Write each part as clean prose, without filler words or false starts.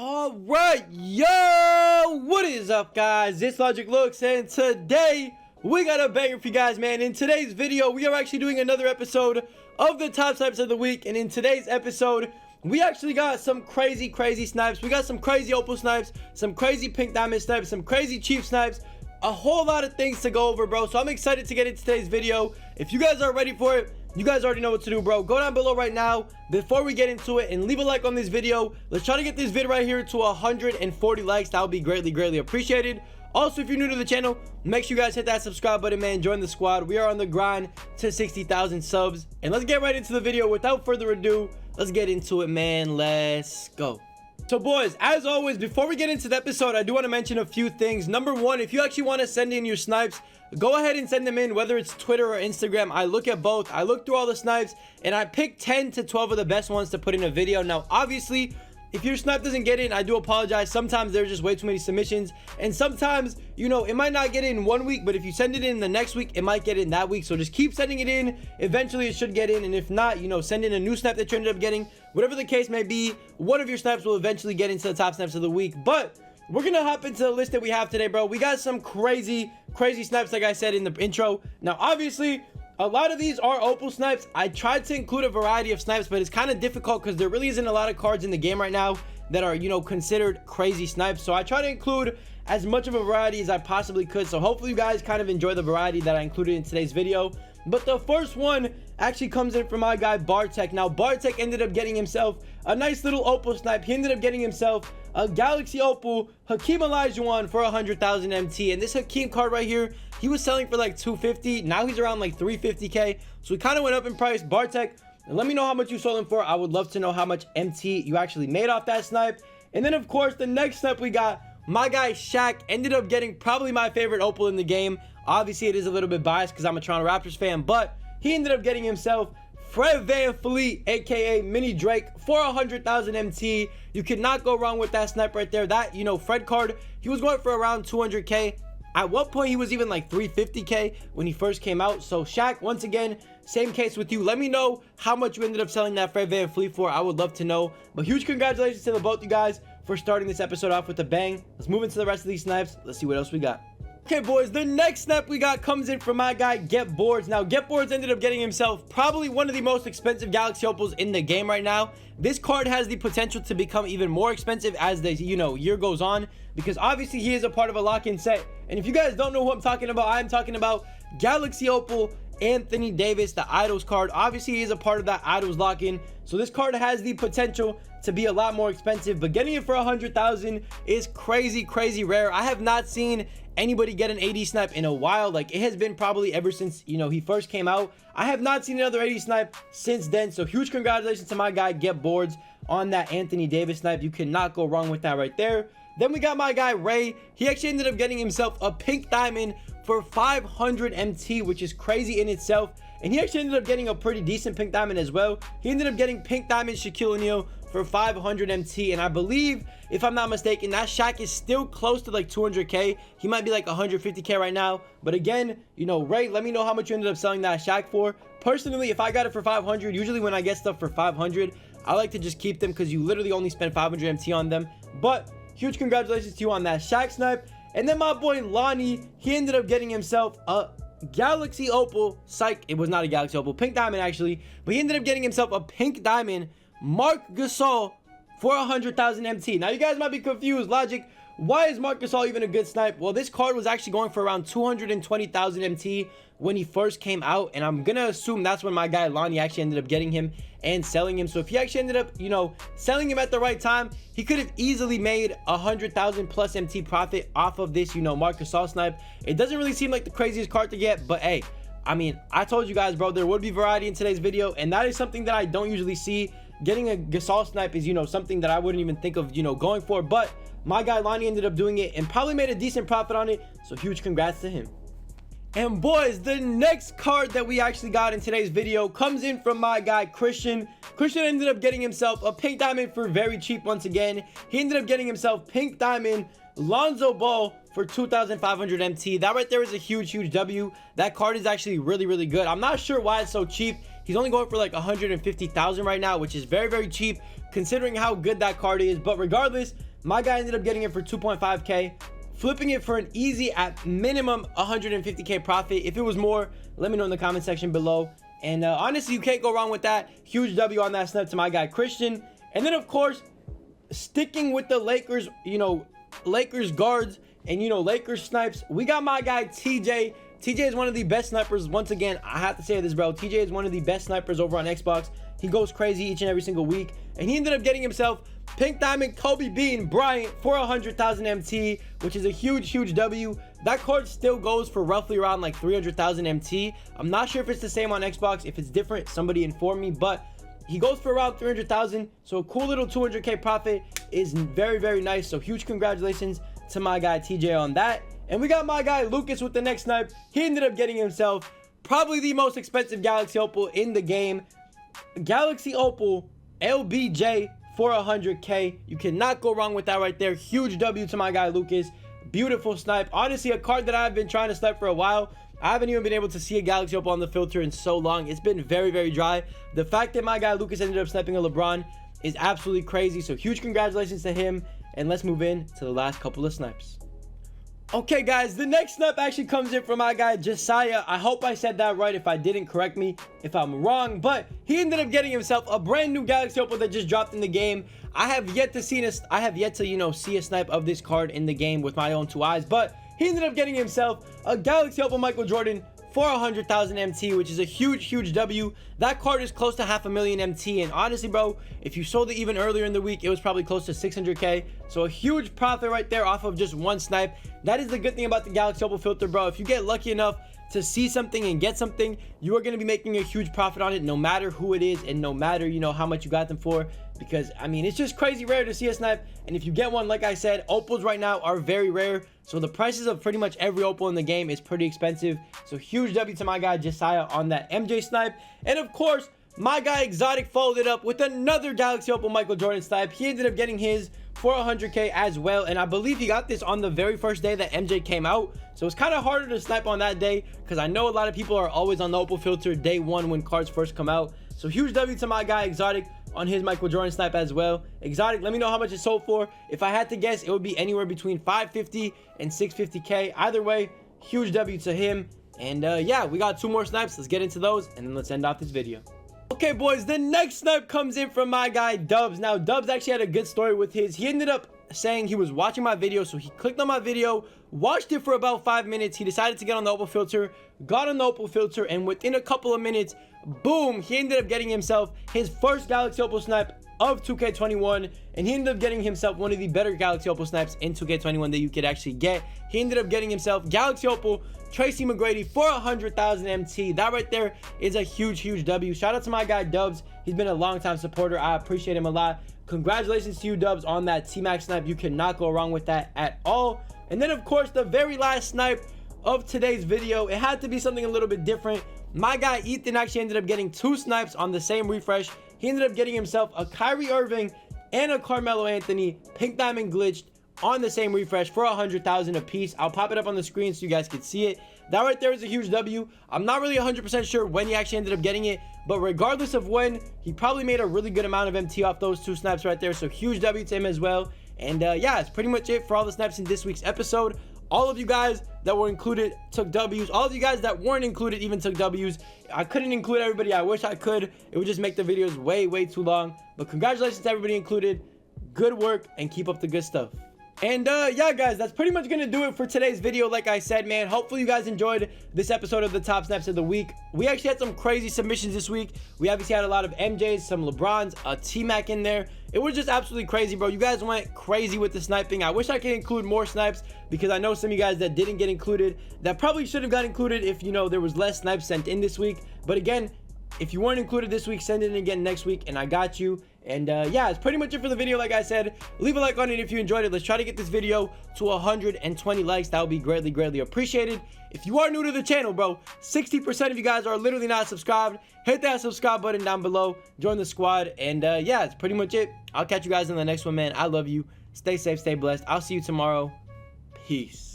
All right, yo, what is up, guys? It's Logic Looks, and today we got a banger for you guys, man. In today's video, we are actually doing another episode of the top snipes of the week, and in today's episode, we actually got some crazy snipes. We got some crazy Opal snipes, some crazy pink diamond snipes, some crazy cheap snipes, a whole lot of things to go over, bro. So I'm excited to get into today's video. If you guys are ready for it, you guys already know what to do, bro. Go down below right now before we get into it and leave a like on this video. Let's try to get this vid right here to 140 likes. That would be greatly appreciated. Also, if you're new to the channel, make sure you guys hit that subscribe button, man. Join the squad. We are on the grind to 60,000 subs, and let's get right into the video. Without further ado, let's get into it, man. Let's go. So boys, as always, before we get into the episode, I do want to mention a few things. Number one, if you actually want to send in your snipes, go ahead and send them in, whether it's Twitter or Instagram. I look at both. I look through all the snipes and I pick 10 to 12 of the best ones to put in a video. Now, obviously, if your snipe doesn't get in, I do apologize. Sometimes there's just way too many submissions, and sometimes, you know, it might not get in 1 week, but if you send it in the next week, it might get in that week. So just keep sending it in. Eventually it should get in, and if not, you know, send in a new snipe that you ended up getting. Whatever the case may be, one of your snipes will eventually get into the top snipes of the week. But we're gonna hop into the list that we have today, bro. We got some crazy snipes, like I said in the intro. Now, obviously, a lot of these are Opal snipes. I tried to include a variety of snipes, but it's kind of difficult because there really isn't a lot of cards in the game right now that are, you know, considered crazy snipes. So I try to include as much of a variety as I possibly could. So hopefully you guys kind of enjoy the variety that I included in today's video. But the first one actually comes in from my guy Bartek. Now, Bartek ended up getting himself a nice little Opal snipe. He ended up getting himself a Galaxy Opal Hakeem Olajuwon for 100,000 MT. And this Hakeem card right here, he was selling for like 250. Now he's around like 350k. So he kind of went up in price. Bartek, let me know how much you sold him for. I would love to know how much MT you actually made off that snipe. And then, of course, the next snipe we got, my guy Shaq ended up getting probably my favorite Opal in the game. Obviously, it is a little bit biased because I'm a Toronto Raptors fan, but he ended up getting himself Fred VanVleet, aka Mini Drake, for 100,000 MT. You could not go wrong with that snipe right there. That, you know, Fred card, he was going for around 200k. At one point, he was even like 350k when he first came out. So Shaq, once again, same case with you. Let me know how much you ended up selling that Fred VanVleet for. I would love to know. But huge congratulations to the both you guys for starting this episode off with a bang. Let's move into the rest of these snipes. Let's see what else we got. Okay, boys, the next snap we got comes in from my guy Get Boards. Now, Get Boards ended up getting himself probably one of the most expensive Galaxy Opals in the game right now. This card has the potential to become even more expensive as the, you know, year goes on, because obviously he is a part of a lock-in set. And if you guys don't know who I'm talking about, I'm talking about Galaxy Opal Anthony Davis, the Idols card. Obviously, he is a part of that Idols lock-in, so this card has the potential to be a lot more expensive, but getting it for 100,000 is crazy rare. I have not seen anybody get an 80 snipe in a while. Like, it has been probably ever since, you know, he first came out. I have not seen another 80 snipe since then. So huge congratulations to my guy Get Boards on that Anthony Davis snipe. You cannot go wrong with that right there. Then we got my guy Ray. He actually ended up getting himself a pink diamond for 500 MT, which is crazy in itself. And he actually ended up getting a pretty decent pink diamond as well. He ended up getting pink diamond Shaquille O'Neal for 500 MT, and I believe, if I'm not mistaken, that Shaq is still close to like 200k. He might be like 150k right now. But again, you know, Ray, let me know how much you ended up selling that Shaq for. Personally, if I got it for 500, usually when I get stuff for 500, I like to just keep them because you literally only spend 500 MT on them. But huge congratulations to you on that Shaq snipe. And then my boy Lonnie, he ended up getting himself a Galaxy Opal, psych, it was not a Galaxy Opal, pink diamond actually, but he ended up getting himself a pink diamond Marc Gasol for 100,000 MT. Now you guys might be confused, Logic, why is Marc Gasol even a good snipe? Well, this card was actually going for around 220,000 MT when he first came out, and I'm gonna assume that's when my guy Lonnie actually ended up getting him and selling him. So if he actually ended up, you know, selling him at the right time, he could have easily made 100,000 plus MT profit off of this, you know, Marc Gasol snipe. It doesn't really seem like the craziest card to get, but hey, I mean, I told you guys, bro, there would be variety in today's video, and that is something that I don't usually see. Getting a Gasol snipe is, you know, something that I wouldn't even think of, you know, going for, but my guy Lonnie ended up doing it and probably made a decent profit on it, so huge congrats to him. And boys, the next card that we actually got in today's video comes in from my guy Christian. Christian ended up getting himself a pink diamond for very cheap once again. He ended up getting himself pink diamond Lonzo Ball for 2,500 MT. That right there is a huge W. That card is actually really good. I'm not sure why it's so cheap. He's only going for like 150,000 right now, which is very cheap considering how good that card is. But regardless, My guy ended up getting it for 2.5K, flipping it for an easy, at minimum, 150K profit. If it was more, let me know in the comment section below. And honestly, you can't go wrong with that. Huge W on that snipe to my guy Christian. And then, of course, sticking with the Lakers, Lakers guards and, Lakers snipes, we got my guy TJ. TJ is one of the best snipers. Once again, I have to say this, bro. TJ is one of the best snipers over on Xbox. He goes crazy each and every single week. And he ended up getting himself Pink Diamond Kobe Bean Bryant for 100,000 MT, which is a huge W. That card still goes for roughly around like 300,000 MT. I'm not sure if it's the same on Xbox. If it's different, somebody inform me. But he goes for around 300,000. So a cool little 200K profit is very nice. So huge congratulations to my guy TJ on that. And we got my guy Lucas with the next snipe. He ended up getting himself probably the most expensive Galaxy Opal in the game. Galaxy Opal LBJ for 100K. You cannot go wrong with that right there. Huge W to my guy Lucas. Beautiful snipe. Honestly, a card that I've been trying to snipe for a while. I haven't even been able to see a Galaxy Opal on the filter in so long. It's been very dry. The fact that my guy Lucas ended up sniping a LeBron is absolutely crazy. So huge congratulations to him. And let's move in to the last couple of snipes. Okay, guys, the next snipe actually comes in from my guy Josiah. I hope I said that right. If I didn't, correct me if I'm wrong. But he ended up getting himself a brand new Galaxy Opal that just dropped in the game. I have yet to see a snipe of this card in the game with my own two eyes. But he ended up getting himself a Galaxy Opal Michael Jordan for 100,000 MT, which is a huge W. That card is close to 500,000 MT, and honestly, bro, if you sold it even earlier in the week, it was probably close to 600K. So a huge profit right there off of just one snipe. That is the good thing about the Galaxy Opal filter, bro. If you get lucky enough to see something and get something, you are going to be making a huge profit on it, no matter who it is and no matter how much you got them for. Because I mean, it's just crazy rare to see a snipe, and if you get one, like I said, opals right now are very rare. So the prices of pretty much every opal in the game is pretty expensive. So huge W to my guy Josiah on that MJ snipe. And of course, my guy Exotic followed it up with another Galaxy Opal Michael Jordan snipe. He ended up getting his for 100K as well, and I believe he got this on the very first day that MJ came out. So it's kind of harder to snipe on that day, because I know a lot of people are always on the opal filter day one when cards first come out. So huge W to my guy Exotic on his Michael Jordan snipe as well. Exotic, let me know how much it sold for. If I had to guess, it would be anywhere between 550 and 650K. Either way, huge W to him. And yeah, we got two more snipes. Let's get into those, and then let's end off this video. Okay, boys, the next snipe comes in from my guy Dubs. Now, Dubs actually had a good story with his. He ended up saying he was watching my video, so he clicked on my video, watched it for about 5 minutes. He decided to get on the opal filter, got on the opal filter, and within a couple of minutes, boom, he ended up getting himself his first Galaxy Opal snipe of 2K21, and he ended up getting himself one of the better Galaxy Opal snipes in 2K21 that you could actually get. He ended up getting himself Galaxy Opal Tracy McGrady for 100,000 MT. That right there is a huge W. Shout out to my guy Dubs. He's been a long-time supporter. I appreciate him a lot. Congratulations to you, Dubs, on that T-Max snipe. You cannot go wrong with that at all. And then, of course, the very last snipe of today's video, it had to be something a little bit different. My guy Ethan actually ended up getting two snipes on the same refresh. He ended up getting himself a Kyrie Irving and a Carmelo Anthony Pink Diamond glitched on the same refresh for 100,000 apiece. I'll pop it up on the screen so you guys can see it. That right there is a huge W. I'm not really 100% sure when he actually ended up getting it, but regardless of when, he probably made a really good amount of MT off those two snipes right there. So huge W to him as well. And yeah, it's pretty much it for all the snipes in this week's episode. All of you guys that were included took W's. All of you guys that weren't included even took W's. I couldn't include everybody. I wish I could. It would just make the videos way too long. But congratulations to everybody included. Good work, and keep up the good stuff. And yeah, guys, that's pretty much gonna do it for today's video. Like I said, man, hopefully you guys enjoyed this episode of the top snaps of the week. We actually had some crazy submissions this week. We obviously had a lot of MJs, some LeBrons, a T-Mac in there. It was just absolutely crazy, bro. You guys went crazy with the sniping. I wish I could include more snipes, because I know some of you guys that didn't get included that probably should have got included if, you know, there was less snipes sent in this week. But again, if you weren't included this week, send it in again next week, and I got you. And yeah, it's pretty much it for the video. Like I said, leave a like on it if you enjoyed it. Let's try to get this video to 120 likes. That would be greatly appreciated. If you are new to the channel, bro, 60% of you guys are literally not subscribed. Hit that subscribe button down below, join the squad, and yeah, it's pretty much it. I'll catch you guys in the next one, man. I love you. Stay safe, stay blessed. I'll see you tomorrow. Peace.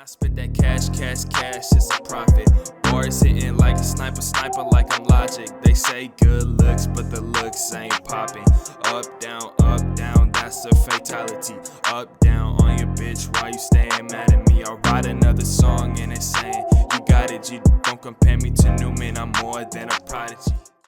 I spit that cash, it's a profit. Boys hitting like a sniper like I'm Logic. They say good looks, but the looks ain't popping. Up, down, that's that's a fatality. Up, down on your bitch, why you staying mad at me? I'll write another song and it's saying, you got it, G. Don't compare me to Newman, I'm more than a prodigy.